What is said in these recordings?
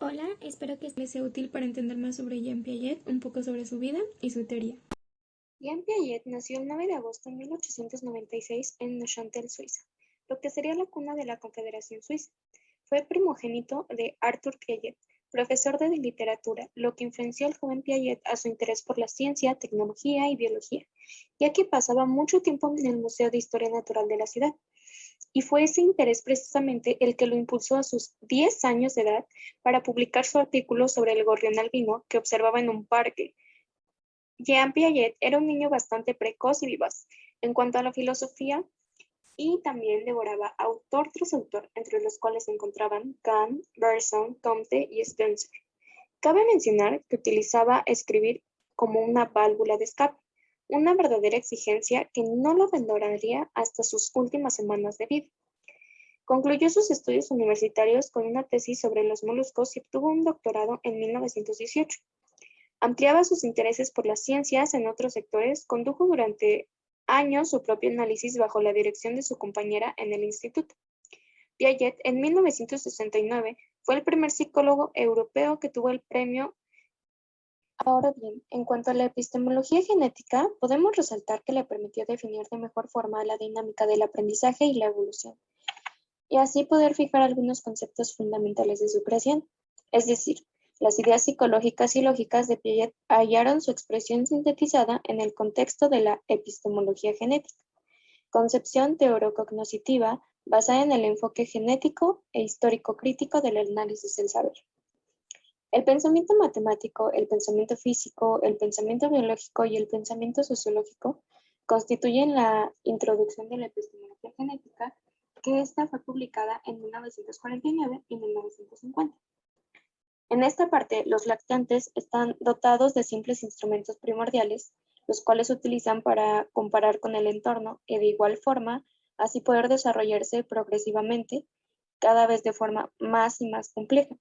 Hola, espero que les sea útil para entender más sobre Jean Piaget, un poco sobre su vida y su teoría. Jean Piaget nació el 9 de agosto de 1896 en Neuchâtel, Suiza, lo que sería la cuna de la Confederación Suiza. Fue primogénito de Arthur Piaget, profesor de literatura, lo que influenció al joven Piaget a su interés por la ciencia, tecnología y biología, ya que pasaba mucho tiempo en el Museo de Historia Natural de la ciudad. Y fue ese interés precisamente el que lo impulsó a sus 10 años de edad para publicar su artículo sobre el gorrión albino que observaba en un parque. Jean Piaget era un niño bastante precoz y vivaz en cuanto a la filosofía y también devoraba autor tras autor, entre los cuales se encontraban Kant, Bergson, Comte y Spencer. Cabe mencionar que utilizaba escribir como una válvula de escape, una verdadera exigencia que no lo abandonaría hasta sus últimas semanas de vida. Concluyó sus estudios universitarios con una tesis sobre los moluscos y obtuvo un doctorado en 1918. Ampliaba sus intereses por las ciencias en otros sectores, condujo durante años su propio análisis bajo la dirección de su compañera en el instituto. Piaget, en 1969, fue el primer psicólogo europeo que tuvo el premio. Ahora bien, en cuanto a la epistemología genética, podemos resaltar que le permitió definir de mejor forma la dinámica del aprendizaje y la evolución, y así poder fijar algunos conceptos fundamentales de su creación. Es decir, las ideas psicológicas y lógicas de Piaget hallaron su expresión sintetizada en el contexto de la epistemología genética, concepción teóricognoscitiva basada en el enfoque genético e histórico-crítico del análisis del saber. El pensamiento matemático, el pensamiento físico, el pensamiento biológico y el pensamiento sociológico constituyen la introducción de la epistemología genética, que esta fue publicada en 1949 y 1950. En esta parte, los lactantes están dotados de simples instrumentos primordiales, los cuales utilizan para comparar con el entorno y de igual forma, así poder desarrollarse progresivamente, cada vez de forma más y más compleja.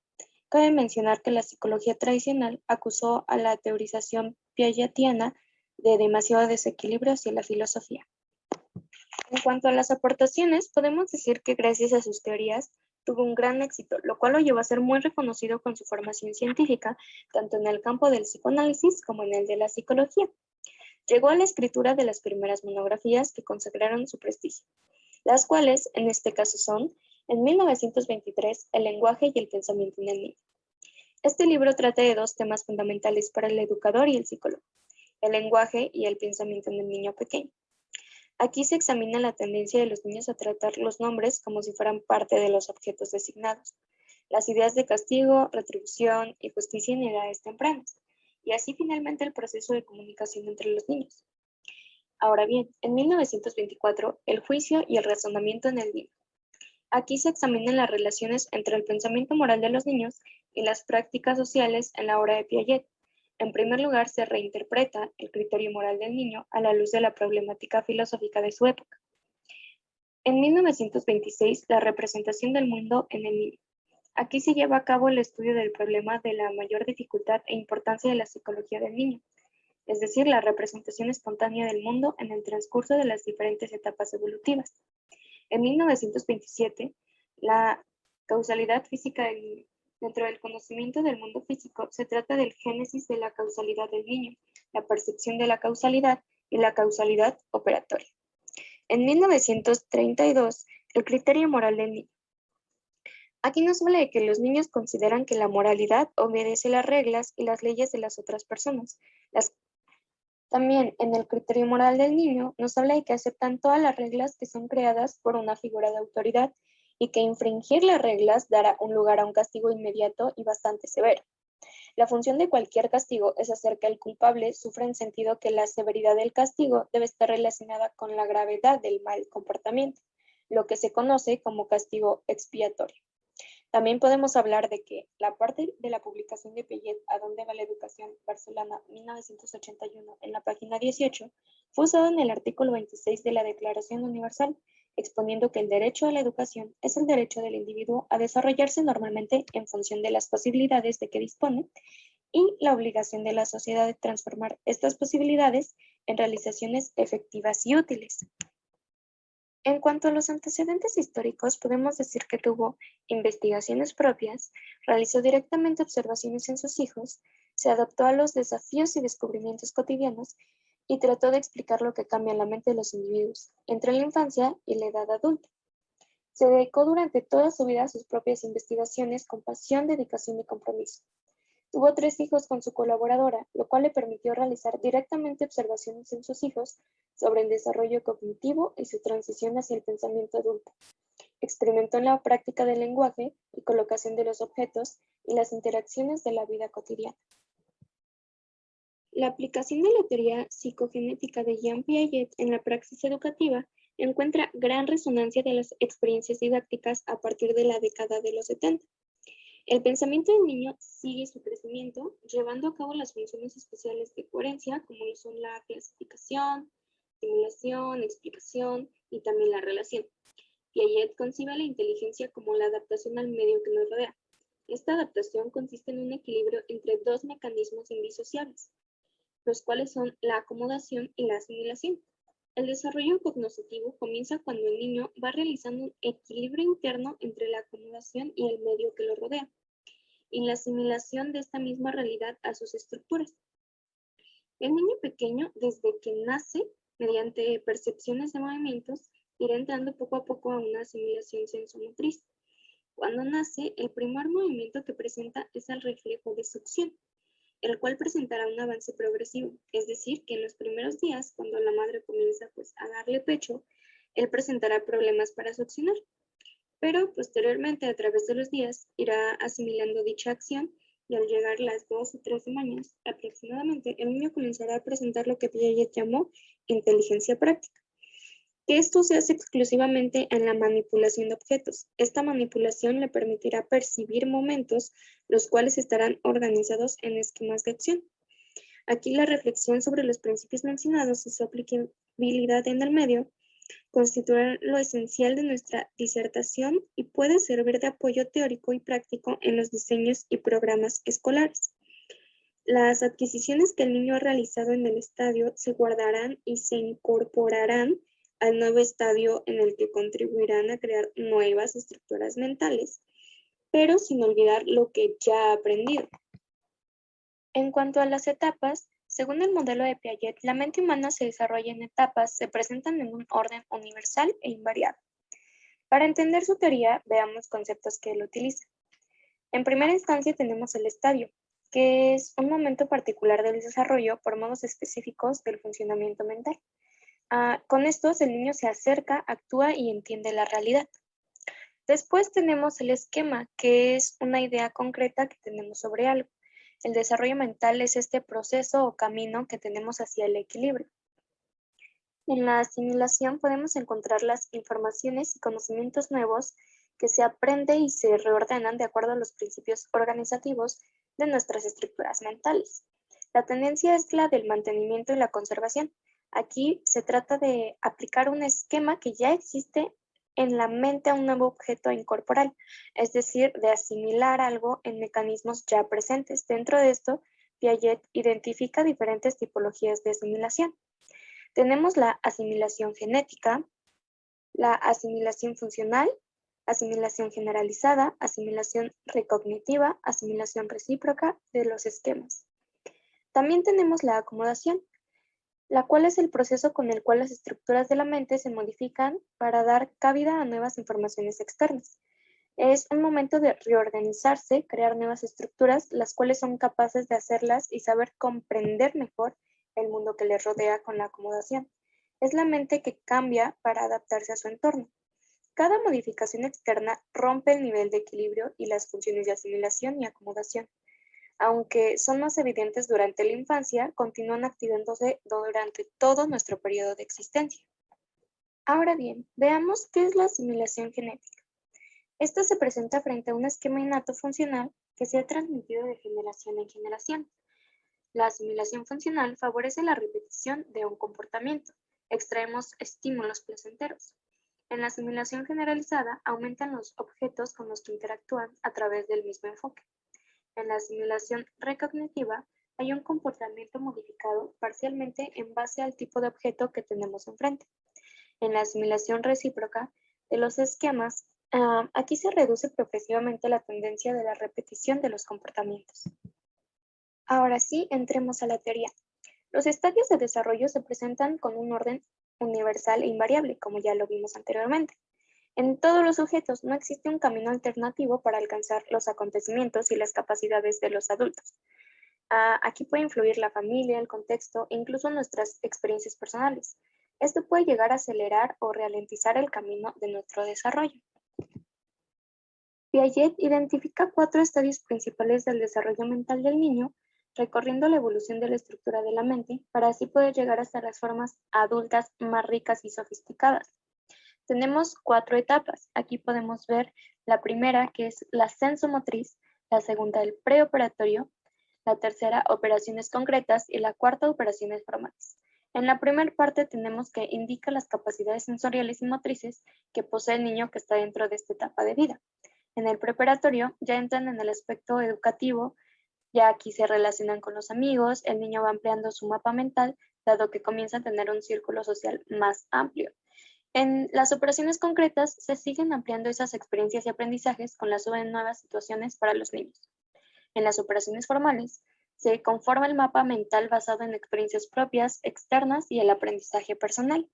Cabe mencionar que la psicología tradicional acusó a la teorización piagetiana de demasiado desequilibrio hacia la filosofía. En cuanto a las aportaciones, podemos decir que gracias a sus teorías tuvo un gran éxito, lo cual lo llevó a ser muy reconocido con su formación científica, tanto en el campo del psicoanálisis como en el de la psicología. Llegó a la escritura de las primeras monografías que consagraron su prestigio, las cuales en este caso son, en 1923, El lenguaje y el pensamiento en el niño. Este libro trata de dos temas fundamentales para el educador y el psicólogo: el lenguaje y el pensamiento en el niño pequeño. Aquí se examina la tendencia de los niños a tratar los nombres como si fueran parte de los objetos designados, las ideas de castigo, retribución y justicia en edades tempranas, y así finalmente el proceso de comunicación entre los niños. Ahora bien, en 1924, el juicio y el razonamiento en el niño. Aquí se examinan las relaciones entre el pensamiento moral de los niños y las prácticas sociales en la obra de Piaget. En primer lugar, se reinterpreta el criterio moral del niño a la luz de la problemática filosófica de su época. En 1926, la representación del mundo en el niño. Aquí se lleva a cabo el estudio del problema de la mayor dificultad e importancia de la psicología del niño, es decir, la representación espontánea del mundo en el transcurso de las diferentes etapas evolutivas. En 1927, la causalidad física del niño. Dentro del conocimiento del mundo físico, se trata del génesis de la causalidad del niño, la percepción de la causalidad y la causalidad operatoria. En 1932, el criterio moral del niño. Aquí nos habla de que los niños consideran que la moralidad obedece las reglas y las leyes de las otras personas. También en el criterio moral del niño nos habla de que aceptan todas las reglas que son creadas por una figura de autoridad y que infringir las reglas dará un lugar a un castigo inmediato y bastante severo. La función de cualquier castigo es hacer que el culpable sufra en sentido que la severidad del castigo debe estar relacionada con la gravedad del mal comportamiento, lo que se conoce como castigo expiatorio. También podemos hablar de que la parte de la publicación de Piaget, ¿A dónde va la educación? Barcelona, 1981, en la página 18, fue usado en el artículo 26 de la Declaración Universal, exponiendo que el derecho a la educación es el derecho del individuo a desarrollarse normalmente en función de las posibilidades de que dispone y la obligación de la sociedad de transformar estas posibilidades en realizaciones efectivas y útiles. En cuanto a los antecedentes históricos, podemos decir que tuvo investigaciones propias, realizó directamente observaciones en sus hijos, se adaptó a los desafíos y descubrimientos cotidianos y trató de explicar lo que cambia en la mente de los individuos entre la infancia y la edad adulta. Se dedicó durante toda su vida a sus propias investigaciones con pasión, dedicación y compromiso. Tuvo 3 hijos con su colaboradora, lo cual le permitió realizar directamente observaciones en sus hijos sobre el desarrollo cognitivo y su transición hacia el pensamiento adulto. Experimentó en la práctica del lenguaje y colocación de los objetos y las interacciones de la vida cotidiana. La aplicación de la teoría psicogenética de Jean Piaget en la praxis educativa encuentra gran resonancia de las experiencias didácticas a partir de la década de los 70. El pensamiento del niño sigue su crecimiento, llevando a cabo las funciones especiales de coherencia, como lo son la clasificación, simulación, explicación y también la relación. Piaget concibe la inteligencia como la adaptación al medio que nos rodea. Esta adaptación consiste en un equilibrio entre 2 mecanismos indisociables, los cuales son la acomodación y la asimilación. El desarrollo cognoscitivo comienza cuando el niño va realizando un equilibrio interno entre la acomodación y el medio que lo rodea, y la asimilación de esta misma realidad a sus estructuras. El niño pequeño, desde que nace, mediante percepciones de movimientos, irá entrando poco a poco a una asimilación sensomotriz. Cuando nace, el primer movimiento que presenta es el reflejo de succión, el cual presentará un avance progresivo, es decir, que en los primeros días, cuando la madre comienza a darle pecho, él presentará problemas para succionar, pero posteriormente, a través de los días, irá asimilando dicha acción y al llegar las 2 o 3 semanas aproximadamente, el niño comenzará a presentar lo que Piaget llamó inteligencia práctica. Que esto se hace exclusivamente en la manipulación de objetos. Esta manipulación le permitirá percibir momentos, los cuales estarán organizados en esquemas de acción. Aquí la reflexión sobre los principios mencionados y su aplicabilidad en el medio constituirá lo esencial de nuestra disertación y puede servir de apoyo teórico y práctico en los diseños y programas escolares. Las adquisiciones que el niño ha realizado en el estadio se guardarán y se incorporarán al nuevo estadio en el que contribuirán a crear nuevas estructuras mentales, pero sin olvidar lo que ya ha aprendido. En cuanto a las etapas, según el modelo de Piaget, la mente humana se desarrolla en etapas, se presentan en un orden universal e invariable. Para entender su teoría, veamos conceptos que él utiliza. En primera instancia tenemos el estadio, que es un momento particular del desarrollo por modos específicos del funcionamiento mental. Con estos, el niño se acerca, actúa y entiende la realidad. Después tenemos el esquema, que es una idea concreta que tenemos sobre algo. El desarrollo mental es este proceso o camino que tenemos hacia el equilibrio. En la asimilación podemos encontrar las informaciones y conocimientos nuevos que se aprende y se reordenan de acuerdo a los principios organizativos de nuestras estructuras mentales. La tendencia es la del mantenimiento y la conservación. Aquí se trata de aplicar un esquema que ya existe en la mente a un nuevo objeto a incorporar, es decir, de asimilar algo en mecanismos ya presentes. Dentro de esto, Piaget identifica diferentes tipologías de asimilación. Tenemos la asimilación genética, la asimilación funcional, asimilación generalizada, asimilación recognitiva, asimilación recíproca de los esquemas. También tenemos la acomodación, la cual es el proceso con el cual las estructuras de la mente se modifican para dar cabida a nuevas informaciones externas. Es un momento de reorganizarse, crear nuevas estructuras, las cuales son capaces de hacerlas y saber comprender mejor el mundo que les rodea con la acomodación. Es la mente que cambia para adaptarse a su entorno. Cada modificación externa rompe el nivel de equilibrio y las funciones de asimilación y acomodación. Aunque son más evidentes durante la infancia, continúan activándose durante todo nuestro periodo de existencia. Ahora bien, veamos qué es la asimilación genética. Esta se presenta frente a un esquema innato funcional que se ha transmitido de generación en generación. La asimilación funcional favorece la repetición de un comportamiento. Extraemos estímulos placenteros. En la asimilación generalizada, aumentan los objetos con los que interactúan a través del mismo enfoque. En la asimilación recognitiva, hay un comportamiento modificado parcialmente en base al tipo de objeto que tenemos enfrente. en la asimilación recíproca de los esquemas, aquí se reduce progresivamente la tendencia de la repetición de los comportamientos. Ahora sí, entremos a la teoría. Los estadios de desarrollo se presentan con un orden universal e invariable, como ya lo vimos anteriormente. En todos los sujetos no existe un camino alternativo para alcanzar los acontecimientos y las capacidades de los adultos. Aquí puede influir la familia, el contexto e incluso nuestras experiencias personales. Esto puede llegar a acelerar o ralentizar el camino de nuestro desarrollo. Piaget identifica 4 estadios principales del desarrollo mental del niño, recorriendo la evolución de la estructura de la mente, para así poder llegar hasta las formas adultas más ricas y sofisticadas. Tenemos 4 etapas. Aquí podemos ver la primera, que es la sensomotriz, la segunda, el preoperatorio, la tercera, operaciones concretas, y la cuarta, operaciones formales. En la primera parte tenemos que indica las capacidades sensoriales y motrices que posee el niño que está dentro de esta etapa de vida. En el preparatorio ya entran en el aspecto educativo, ya aquí se relacionan con los amigos, el niño va ampliando su mapa mental, dado que comienza a tener un círculo social más amplio. En las operaciones concretas se siguen ampliando esas experiencias y aprendizajes con la suma de nuevas situaciones para los niños. En las operaciones formales, se conforma el mapa mental basado en experiencias propias, externas y el aprendizaje personal.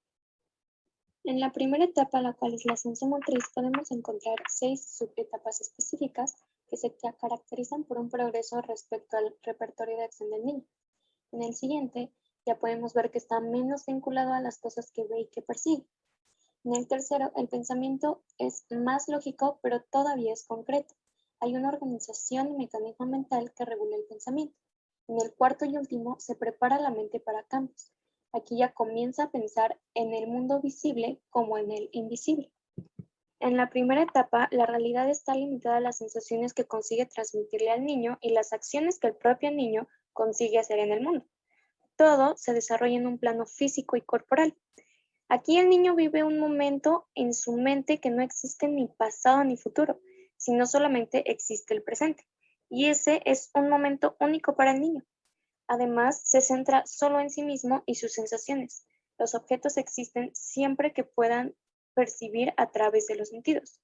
En la primera etapa, la cual es la sensomotriz, podemos encontrar 6 subetapas específicas que se caracterizan por un progreso respecto al repertorio de acción del niño. En el siguiente, ya podemos ver que está menos vinculado a las cosas que ve y que persigue. En el tercero, el pensamiento es más lógico, pero todavía es concreto. Hay una organización y mecanismo mental que regula el pensamiento. En el cuarto y último, se prepara la mente para cambios. Aquí ya comienza a pensar en el mundo visible como en el invisible. En la primera etapa, la realidad está limitada a las sensaciones que consigue transmitirle al niño y las acciones que el propio niño consigue hacer en el mundo. Todo se desarrolla en un plano físico y corporal. Aquí el niño vive un momento en su mente que no existe ni pasado ni futuro, sino solamente existe el presente. Y ese es un momento único para el niño. Además, se centra solo en sí mismo y sus sensaciones. Los objetos existen siempre que puedan percibir a través de los sentidos.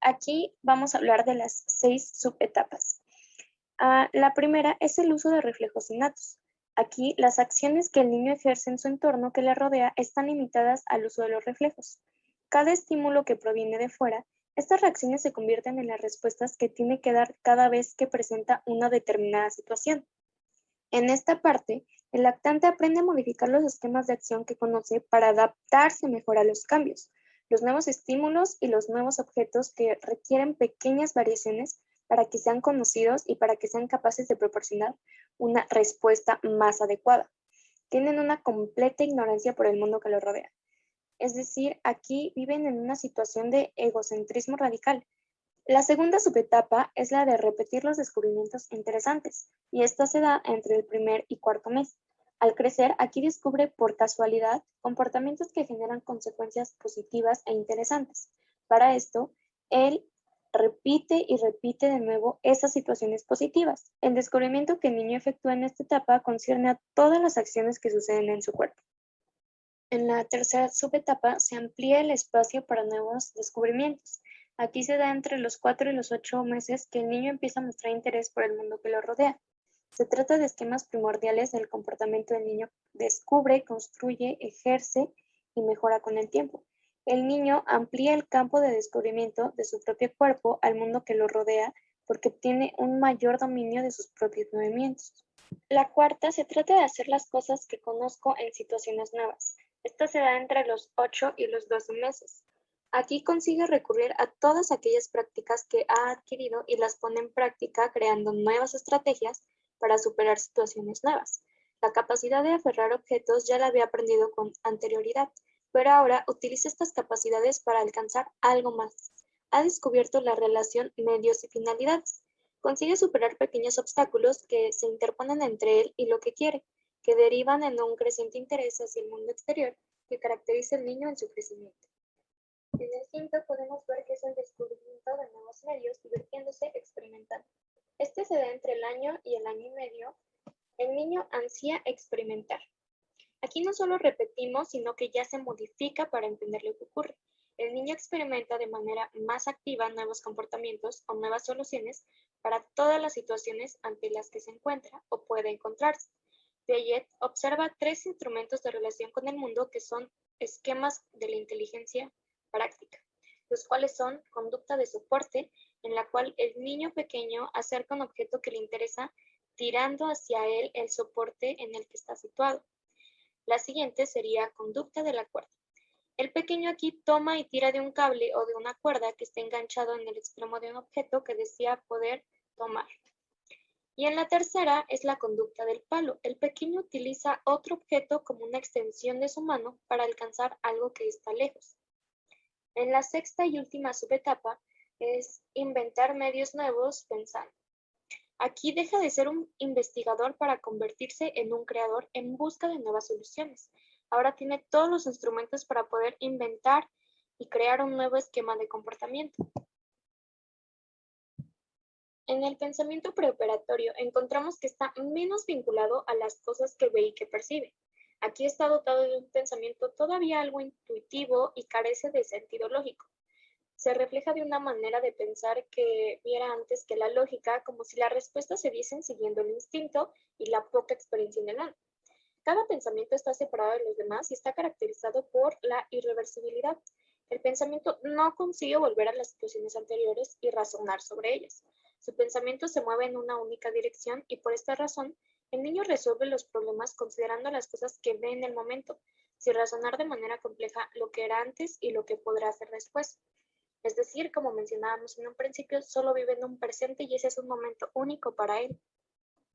Aquí vamos a hablar de las 6 subetapas. La primera es el uso de reflejos innatos. Aquí, las acciones que el niño ejerce en su entorno que le rodea están limitadas al uso de los reflejos. Cada estímulo que proviene de fuera, estas reacciones se convierten en las respuestas que tiene que dar cada vez que presenta una determinada situación. En esta parte, el lactante aprende a modificar los esquemas de acción que conoce para adaptarse mejor a los cambios, los nuevos estímulos y los nuevos objetos que requieren pequeñas variaciones para que sean conocidos y para que sean capaces de proporcionar una respuesta más adecuada. Tienen una completa ignorancia por el mundo que los rodea. Es decir, aquí viven en una situación de egocentrismo radical. La segunda subetapa es la de repetir los descubrimientos interesantes, y esta se da entre el primer y cuarto mes. Al crecer, aquí descubre por casualidad comportamientos que generan consecuencias positivas e interesantes. Para esto, él repite y repite de nuevo esas situaciones positivas. El descubrimiento que el niño efectúa en esta etapa concierne a todas las acciones que suceden en su cuerpo. En la tercera subetapa se amplía el espacio para nuevos descubrimientos. Aquí se da entre los 4 y los 8 meses que el niño empieza a mostrar interés por el mundo que lo rodea. Se trata de esquemas primordiales del comportamiento del niño. Descubre, construye, ejerce y mejora con el tiempo. El niño amplía el campo de descubrimiento de su propio cuerpo al mundo que lo rodea porque obtiene un mayor dominio de sus propios movimientos. La cuarta se trata de hacer las cosas que conozco en situaciones nuevas. Esta se da entre los 8 y los 12 meses. Aquí consigue recurrir a todas aquellas prácticas que ha adquirido y las pone en práctica creando nuevas estrategias para superar situaciones nuevas. La capacidad de aferrar objetos ya la había aprendido con anterioridad, pero ahora utiliza estas capacidades para alcanzar algo más. Ha descubierto la relación medios y finalidades. Consigue superar pequeños obstáculos que se interponen entre él y lo que quiere, que derivan en un creciente interés hacia el mundo exterior que caracteriza al niño en su crecimiento. En el quinto podemos ver que es el descubrimiento de nuevos medios divirtiéndose experimentando. Este se da entre el año y el año y medio. El niño ansía experimentar. Aquí no solo repetimos, sino que ya se modifica para entender lo que ocurre. El niño experimenta de manera más activa nuevos comportamientos o nuevas soluciones para todas las situaciones ante las que se encuentra o puede encontrarse. Piaget observa tres instrumentos de relación con el mundo que son esquemas de la inteligencia práctica, los cuales son conducta de soporte, en la cual el niño pequeño acerca un objeto que le interesa tirando hacia él el soporte en el que está situado. La siguiente sería conducta de la cuerda. El pequeño aquí toma y tira de un cable o de una cuerda que esté enganchado en el extremo de un objeto que desea poder tomar. Y en la tercera es la conducta del palo. El pequeño utiliza otro objeto como una extensión de su mano para alcanzar algo que está lejos. En la sexta y última subetapa es inventar medios nuevos pensando. Aquí deja de ser un investigador para convertirse en un creador en busca de nuevas soluciones. Ahora tiene todos los instrumentos para poder inventar y crear un nuevo esquema de comportamiento. En el pensamiento preoperatorio encontramos que está menos vinculado a las cosas que ve y que percibe. Aquí está dotado de un pensamiento todavía algo intuitivo y carece de sentido lógico. Se refleja de una manera de pensar que viera antes que la lógica, como si las respuestas se diesen siguiendo el instinto y la poca experiencia en el ámbito. Cada pensamiento está separado de los demás y está caracterizado por la irreversibilidad. El pensamiento no consigue volver a las situaciones anteriores y razonar sobre ellas. Su pensamiento se mueve en una única dirección y por esta razón, el niño resuelve los problemas considerando las cosas que ve en el momento, sin razonar de manera compleja lo que era antes y lo que podrá hacer después. Es decir, como mencionábamos en un principio, solo vive en un presente y ese es un momento único para él.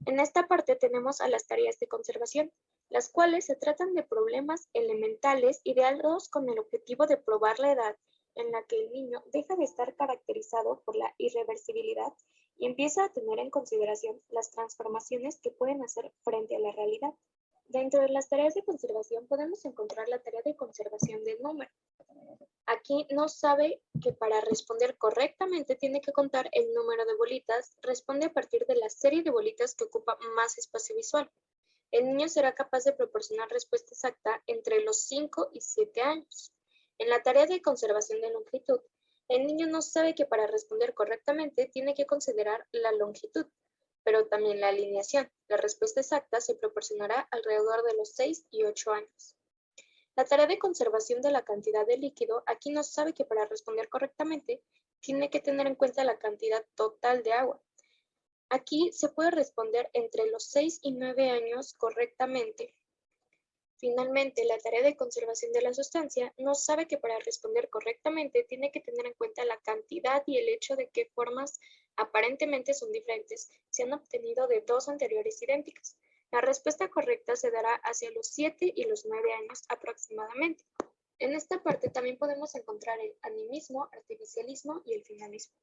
En esta parte tenemos a las tareas de conservación, las cuales se tratan de problemas elementales ideados con el objetivo de probar la edad en la que el niño deja de estar caracterizado por la irreversibilidad y empieza a tener en consideración las transformaciones que pueden hacer frente a la realidad. Dentro de las tareas de conservación podemos encontrar la tarea de conservación del número. Aquí no sabe que para responder correctamente tiene que contar el número de bolitas, responde a partir de la serie de bolitas que ocupa más espacio visual. El niño será capaz de proporcionar respuesta exacta entre los 5 y 7 años. En la tarea de conservación de longitud, el niño no sabe que para responder correctamente tiene que considerar la longitud, pero también la alineación. La respuesta exacta se proporcionará alrededor de los 6 y 8 años. La tarea de conservación de la cantidad de líquido aquí no sabe que para responder correctamente tiene que tener en cuenta la cantidad total de agua. Aquí se puede responder entre los 6 y 9 años correctamente. Finalmente, la tarea de conservación de la sustancia no sabe que para responder correctamente tiene que tener en cuenta la cantidad y el hecho de que formas aparentemente son diferentes se han obtenido de dos anteriores idénticas. La respuesta correcta se dará hacia los 7 y los 9 años aproximadamente. En esta parte también podemos encontrar el animismo, artificialismo y el finalismo.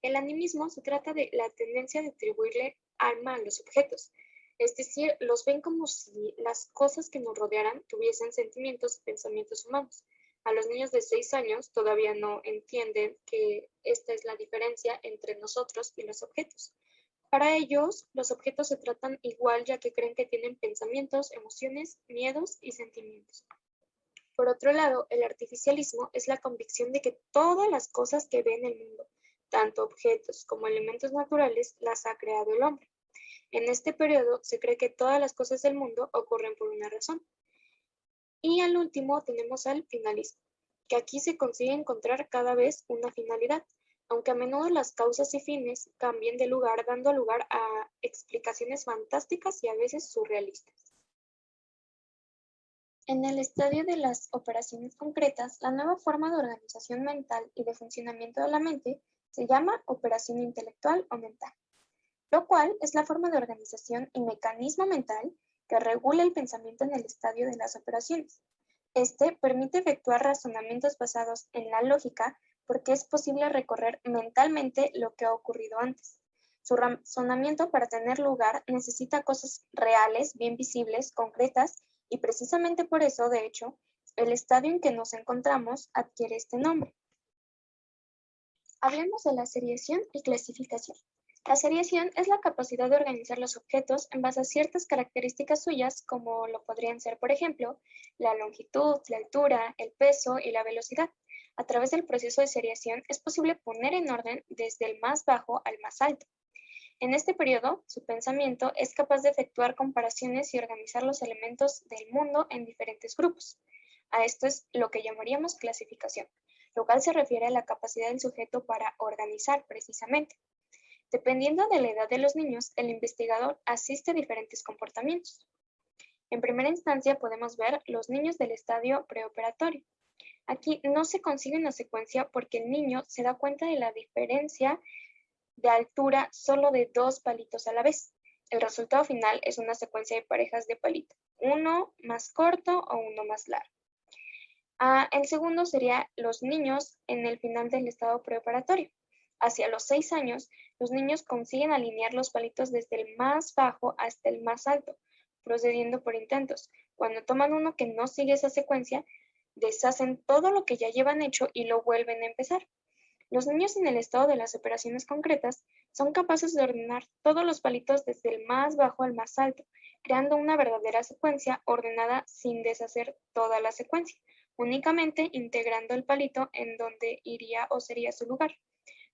El animismo se trata de la tendencia de atribuirle alma a los objetos, es decir, los ven como si las cosas que nos rodearan tuviesen sentimientos y pensamientos humanos. A los niños de 6 años todavía no entienden que esta es la diferencia entre nosotros y los objetos. Para ellos, los objetos se tratan igual ya que creen que tienen pensamientos, emociones, miedos y sentimientos. Por otro lado, el artificialismo es la convicción de que todas las cosas que ve en el mundo, tanto objetos como elementos naturales, las ha creado el hombre. En este periodo se cree que todas las cosas del mundo ocurren por una razón. Y al último tenemos al finalismo, que aquí se consigue encontrar cada vez una finalidad, aunque a menudo las causas y fines cambien de lugar, dando lugar a explicaciones fantásticas y a veces surrealistas. En el estadio de las operaciones concretas, la nueva forma de organización mental y de funcionamiento de la mente se llama operación intelectual o mental, lo cual es la forma de organización y mecanismo mental que regula el pensamiento en el estadio de las operaciones. Este permite efectuar razonamientos basados en la lógica porque es posible recorrer mentalmente lo que ha ocurrido antes. Su razonamiento para tener lugar necesita cosas reales, bien visibles, concretas, y precisamente por eso, de hecho, el estadio en que nos encontramos adquiere este nombre. Hablemos de la seriación y clasificación. La seriación es la capacidad de organizar los objetos en base a ciertas características suyas, como lo podrían ser, por ejemplo, la longitud, la altura, el peso y la velocidad. A través del proceso de seriación es posible poner en orden desde el más bajo al más alto. En este periodo, su pensamiento es capaz de efectuar comparaciones y organizar los elementos del mundo en diferentes grupos. A esto es lo que llamaríamos clasificación, lo cual se refiere a la capacidad del sujeto para organizar precisamente. Dependiendo de la edad de los niños, el investigador asiste a diferentes comportamientos. En primera instancia podemos ver los niños del estadio preoperatorio. Aquí no se consigue una secuencia porque el niño se da cuenta de la diferencia de altura solo de 2 palitos a la vez. El resultado final es una secuencia de parejas de palito, uno más corto o uno más largo. El segundo sería los niños en el final del estado preoperatorio. Hacia los 6 años, los niños consiguen alinear los palitos desde el más bajo hasta el más alto, procediendo por intentos. Cuando toman uno que no sigue esa secuencia, deshacen todo lo que ya llevan hecho y lo vuelven a empezar. Los niños en el estado de las operaciones concretas son capaces de ordenar todos los palitos desde el más bajo al más alto, creando una verdadera secuencia ordenada sin deshacer toda la secuencia, únicamente integrando el palito en donde iría o sería su lugar.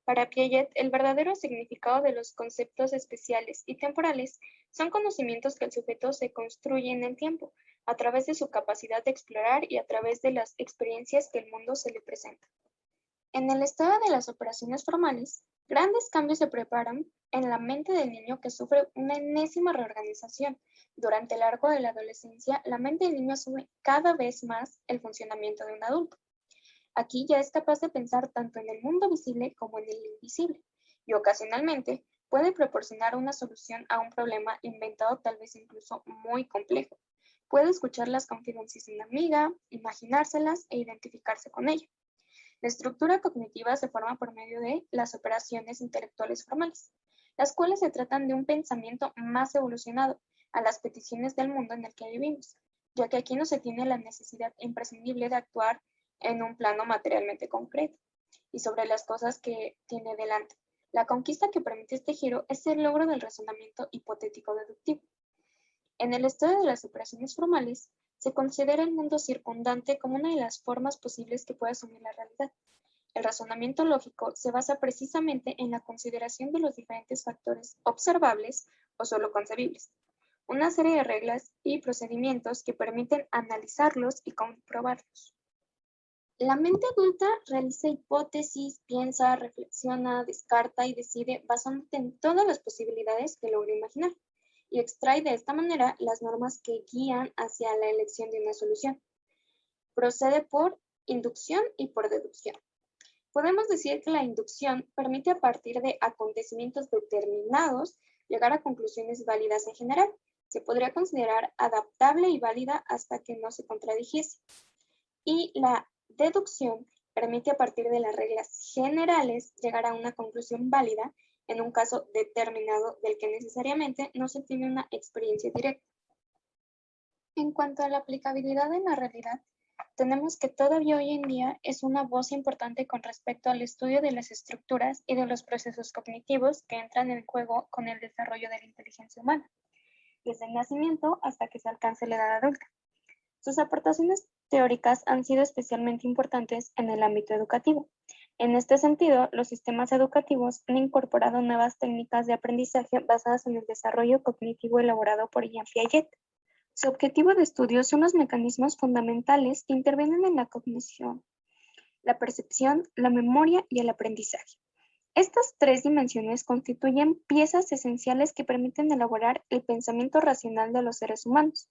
Para Piaget, el verdadero significado de los conceptos especiales y temporales son conocimientos que el sujeto se construye en el tiempo, a través de su capacidad de explorar y a través de las experiencias que el mundo se le presenta. En el estado de las operaciones formales, grandes cambios se preparan en la mente del niño que sufre una enésima reorganización. Durante el largo de la adolescencia, la mente del niño asume cada vez más el funcionamiento de un adulto. Aquí ya es capaz de pensar tanto en el mundo visible como en el invisible, y ocasionalmente puede proporcionar una solución a un problema inventado tal vez incluso muy complejo. Puede escuchar las confidencias de una amiga, imaginárselas e identificarse con ella. La estructura cognitiva se forma por medio de las operaciones intelectuales formales, las cuales se tratan de un pensamiento más evolucionado a las peticiones del mundo en el que vivimos, ya que aquí no se tiene la necesidad imprescindible de actuar en un plano materialmente concreto y sobre las cosas que tiene delante. La conquista que permite este giro es el logro del razonamiento hipotético deductivo. En el estudio de las operaciones formales, se considera el mundo circundante como una de las formas posibles que puede asumir la realidad. El razonamiento lógico se basa precisamente en la consideración de los diferentes factores observables o solo concebibles, una serie de reglas y procedimientos que permiten analizarlos y comprobarlos. La mente adulta realiza hipótesis, piensa, reflexiona, descarta y decide basándote en todas las posibilidades que logra imaginar y extrae de esta manera las normas que guían hacia la elección de una solución. Procede por inducción y por deducción. Podemos decir que la inducción permite a partir de acontecimientos determinados llegar a conclusiones válidas en general. Se podría considerar adaptable y válida hasta que no se contradijese. Y la deducción permite a partir de las reglas generales llegar a una conclusión válida en un caso determinado del que necesariamente no se tiene una experiencia directa. En cuanto a la aplicabilidad en la realidad, tenemos que todavía hoy en día es una voz importante con respecto al estudio de las estructuras y de los procesos cognitivos que entran en juego con el desarrollo de la inteligencia humana, desde el nacimiento hasta que se alcance la edad adulta. Sus aportaciones teóricas han sido especialmente importantes en el ámbito educativo. En este sentido, los sistemas educativos han incorporado nuevas técnicas de aprendizaje basadas en el desarrollo cognitivo elaborado por Jean Piaget. Su objetivo de estudio son los mecanismos fundamentales que intervienen en la cognición, la percepción, la memoria y el aprendizaje. Estas 3 dimensiones constituyen piezas esenciales que permiten elaborar el pensamiento racional de los seres humanos.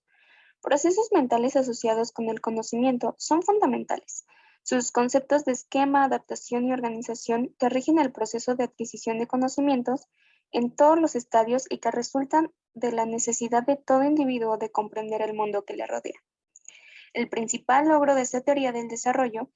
Procesos mentales asociados con el conocimiento son fundamentales. Sus conceptos de esquema, adaptación y organización que rigen el proceso de adquisición de conocimientos en todos los estadios y que resultan de la necesidad de todo individuo de comprender el mundo que le rodea. El principal logro de esta teoría del desarrollo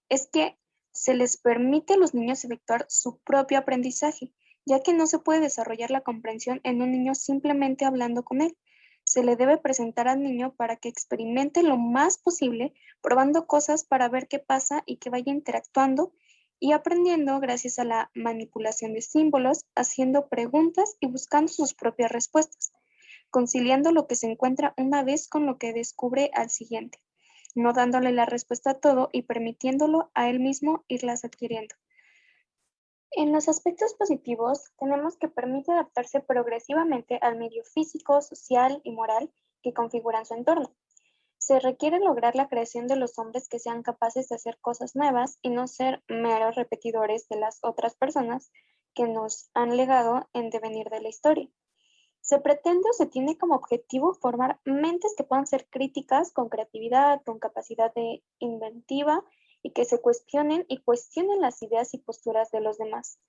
es que se les permite a los niños efectuar su propio aprendizaje, ya que no se puede desarrollar la comprensión en un niño simplemente hablando con él. Se le debe presentar al niño para que experimente lo más posible, probando cosas para ver qué pasa y que vaya interactuando y aprendiendo gracias a la manipulación de símbolos, haciendo preguntas y buscando sus propias respuestas, conciliando lo que se encuentra una vez con lo que descubre al siguiente, no dándole la respuesta a todo y permitiéndolo a él mismo irlas adquiriendo. En los aspectos positivos, tenemos que permite adaptarse progresivamente al medio físico, social y moral que configuran su entorno. Se requiere lograr la creación de los hombres que sean capaces de hacer cosas nuevas y no ser meros repetidores de las otras personas que nos han legado en devenir de la historia. Se pretende o se tiene como objetivo formar mentes que puedan ser críticas, con creatividad, con capacidad de inventiva y que se cuestionen y cuestionen las ideas y posturas de los demás,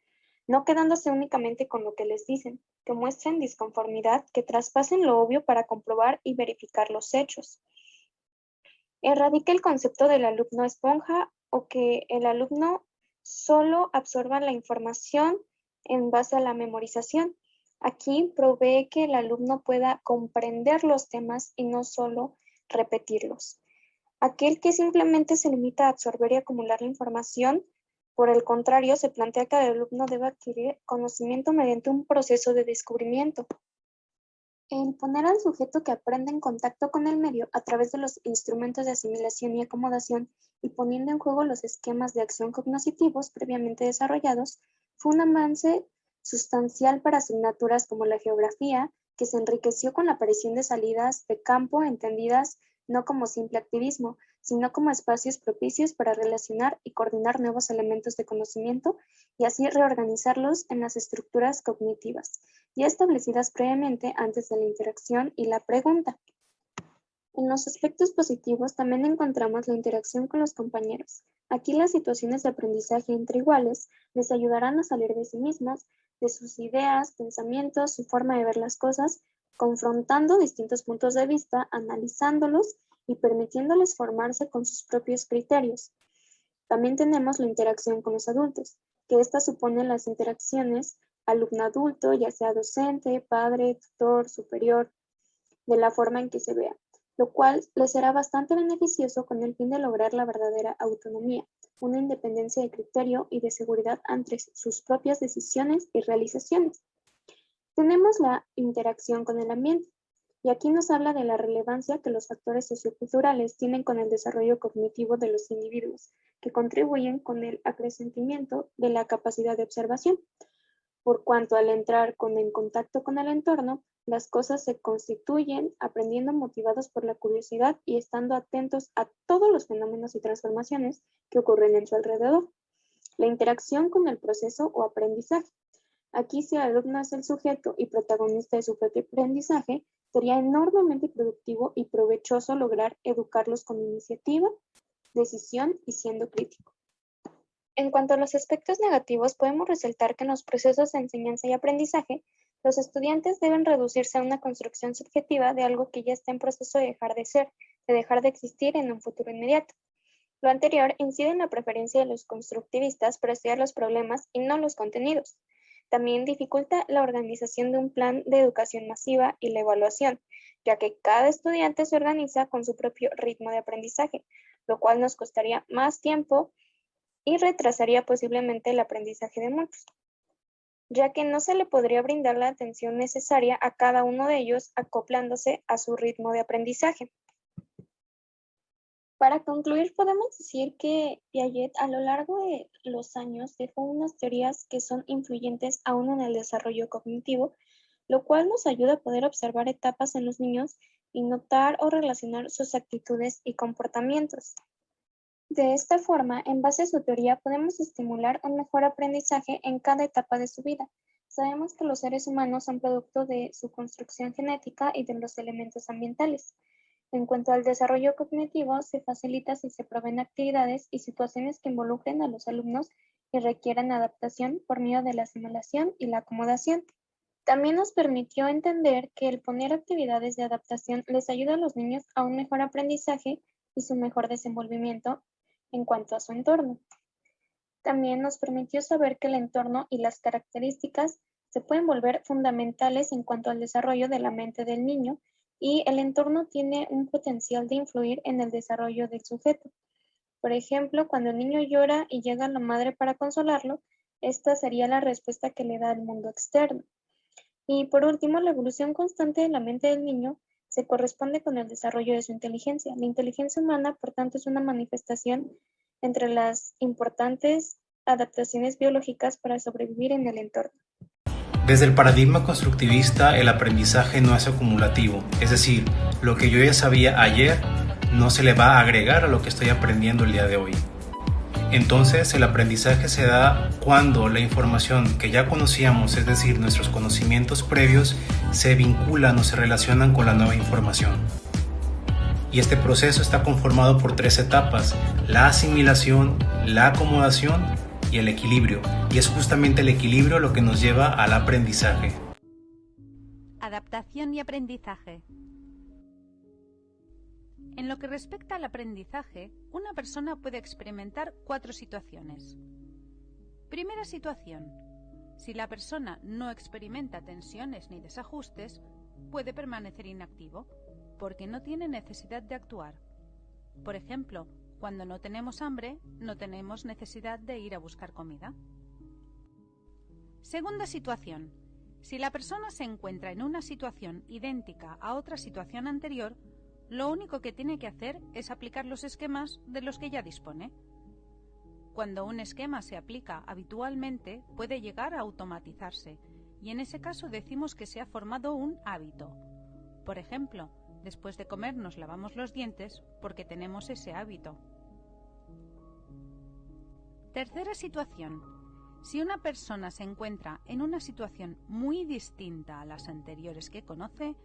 no quedándose únicamente con lo que les dicen, que muestren disconformidad, que traspasen lo obvio para comprobar y verificar los hechos. Erradica el concepto del alumno esponja o que el alumno solo absorba la información en base a la memorización. Aquí provee que el alumno pueda comprender los temas y no solo repetirlos. Aquel que simplemente se limita a absorber y acumular la información, por el contrario, se plantea que el alumno debe adquirir conocimiento mediante un proceso de descubrimiento. El poner al sujeto que aprende en contacto con el medio a través de los instrumentos de asimilación y acomodación y poniendo en juego los esquemas de acción cognitivos previamente desarrollados, fue un avance sustancial para asignaturas como la geografía, que se enriqueció con la aparición de salidas de campo entendidas no como simple activismo, sino como espacios propicios para relacionar y coordinar nuevos elementos de conocimiento y así reorganizarlos en las estructuras cognitivas, ya establecidas previamente antes de la interacción y la pregunta. En los aspectos positivos también encontramos la interacción con los compañeros. Aquí las situaciones de aprendizaje entre iguales les ayudarán a salir de sí mismos, de sus ideas, pensamientos, su forma de ver las cosas, confrontando distintos puntos de vista, analizándolos y permitiéndoles formarse con sus propios criterios. También tenemos la interacción con los adultos, que esta supone las interacciones alumno-adulto, ya sea docente, padre, tutor, superior, de la forma en que se vea, lo cual les será bastante beneficioso con el fin de lograr la verdadera autonomía, una independencia de criterio y de seguridad ante sus propias decisiones y realizaciones. Tenemos la interacción con el ambiente, y aquí nos habla de la relevancia que los factores socioculturales tienen con el desarrollo cognitivo de los individuos, que contribuyen con el acrecentamiento de la capacidad de observación, por cuanto al entrar en contacto con el entorno, las cosas se constituyen aprendiendo motivados por la curiosidad y estando atentos a todos los fenómenos y transformaciones que ocurren en su alrededor. La interacción con el proceso o aprendizaje. Aquí, si el alumno es el sujeto y protagonista de su propio aprendizaje, sería enormemente productivo y provechoso lograr educarlos con iniciativa, decisión y siendo crítico. En cuanto a los aspectos negativos, podemos resaltar que en los procesos de enseñanza y aprendizaje, los estudiantes deben reducirse a una construcción subjetiva de algo que ya está en proceso de dejar de ser, de dejar de existir en un futuro inmediato. Lo anterior incide en la preferencia de los constructivistas por estudiar los problemas y no los contenidos. También dificulta la organización de un plan de educación masiva y la evaluación, ya que cada estudiante se organiza con su propio ritmo de aprendizaje, lo cual nos costaría más tiempo y retrasaría posiblemente el aprendizaje de muchos, ya que no se le podría brindar la atención necesaria a cada uno de ellos acoplándose a su ritmo de aprendizaje. Para concluir, podemos decir que Piaget a lo largo de los años dejó unas teorías que son influyentes aún en el desarrollo cognitivo, lo cual nos ayuda a poder observar etapas en los niños y notar o relacionar sus actitudes y comportamientos. De esta forma, en base a su teoría, podemos estimular un mejor aprendizaje en cada etapa de su vida. Sabemos que los seres humanos son producto de su construcción genética y de los elementos ambientales. En cuanto al desarrollo cognitivo, se facilita si se proveen actividades y situaciones que involucren a los alumnos y requieran adaptación por medio de la simulación y la acomodación. También nos permitió entender que el poner actividades de adaptación les ayuda a los niños a un mejor aprendizaje y su mejor desenvolvimiento en cuanto a su entorno. También nos permitió saber que el entorno y las características se pueden volver fundamentales en cuanto al desarrollo de la mente del niño y el entorno tiene un potencial de influir en el desarrollo del sujeto. Por ejemplo, cuando el niño llora y llega la madre para consolarlo, esta sería la respuesta que le da al mundo externo. Y por último, la evolución constante de la mente del niño se corresponde con el desarrollo de su inteligencia. La inteligencia humana, por tanto, es una manifestación entre las importantes adaptaciones biológicas para sobrevivir en el entorno. Desde el paradigma constructivista, el aprendizaje no es acumulativo, es decir, lo que yo ya sabía ayer no se le va a agregar a lo que estoy aprendiendo el día de hoy. Entonces, el aprendizaje se da cuando la información que ya conocíamos, es decir, nuestros conocimientos previos, se vinculan o se relacionan con la nueva información. Y este proceso está conformado por 3 etapas: la asimilación, la acomodación y el equilibrio. Y es justamente el equilibrio lo que nos lleva al aprendizaje. Adaptación y aprendizaje. En lo que respecta al aprendizaje, una persona puede experimentar 4 situaciones. Primera situación. Si la persona no experimenta tensiones ni desajustes, puede permanecer inactivo, porque no tiene necesidad de actuar. Por ejemplo, cuando no tenemos hambre, no tenemos necesidad de ir a buscar comida. Segunda situación. Si la persona se encuentra en una situación idéntica a otra situación anterior, lo único que tiene que hacer es aplicar los esquemas de los que ya dispone. Cuando un esquema se aplica habitualmente, puede llegar a automatizarse, y en ese caso decimos que se ha formado un hábito. Por ejemplo, después de comer nos lavamos los dientes porque tenemos ese hábito. Tercera situación. Si una persona se encuentra en una situación muy distinta a las anteriores que conoce,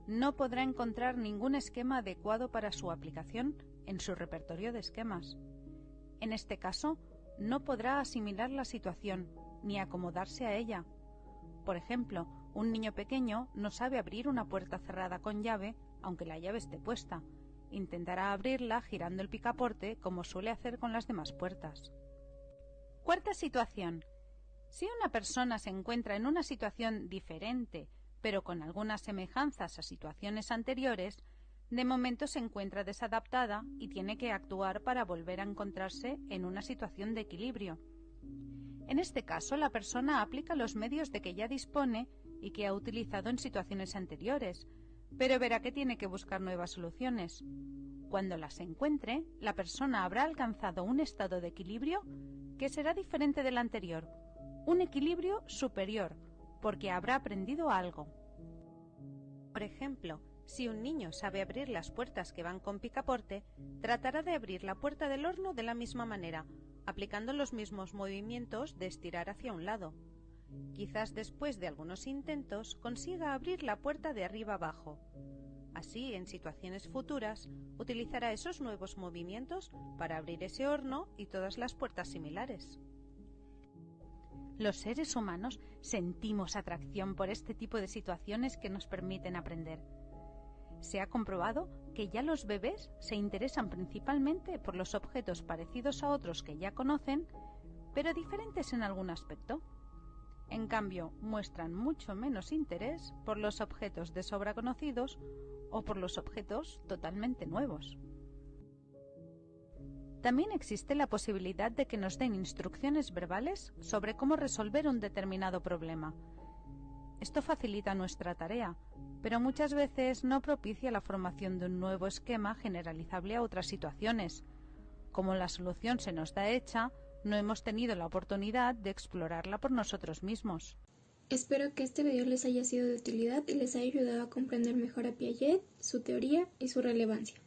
no podrá encontrar ningún esquema adecuado para su aplicación en su repertorio de esquemas. En este caso, no podrá asimilar la situación ni acomodarse a ella. Por ejemplo, un niño pequeño no sabe abrir una puerta cerrada con llave, aunque la llave esté puesta. Intentará abrirla girando el picaporte como suele hacer con las demás puertas. Cuarta situación. Si una persona se encuentra en una situación diferente, pero con algunas semejanzas a situaciones anteriores, de momento se encuentra desadaptada y tiene que actuar para volver a encontrarse en una situación de equilibrio. En este caso, la persona aplica los medios de que ya dispone y que ha utilizado en situaciones anteriores, pero verá que tiene que buscar nuevas soluciones. Cuando las encuentre, la persona habrá alcanzado un estado de equilibrio que será diferente del anterior, un equilibrio superior, porque habrá aprendido algo. Por ejemplo, si un niño sabe abrir las puertas que van con picaporte, tratará de abrir la puerta del horno de la misma manera, aplicando los mismos movimientos de estirar hacia un lado. Quizás después de algunos intentos consiga abrir la puerta de arriba abajo. Así, en situaciones futuras, utilizará esos nuevos movimientos para abrir ese horno y todas las puertas similares. Los seres humanos sentimos atracción por este tipo de situaciones que nos permiten aprender. Se ha comprobado que ya los bebés se interesan principalmente por los objetos parecidos a otros que ya conocen, pero diferentes en algún aspecto. En cambio, muestran mucho menos interés por los objetos de sobra conocidos o por los objetos totalmente nuevos. También existe la posibilidad de que nos den instrucciones verbales sobre cómo resolver un determinado problema. Esto facilita nuestra tarea, pero muchas veces no propicia la formación de un nuevo esquema generalizable a otras situaciones. Como la solución se nos da hecha, no hemos tenido la oportunidad de explorarla por nosotros mismos. Espero que este video les haya sido de utilidad y les haya ayudado a comprender mejor a Piaget, su teoría y su relevancia.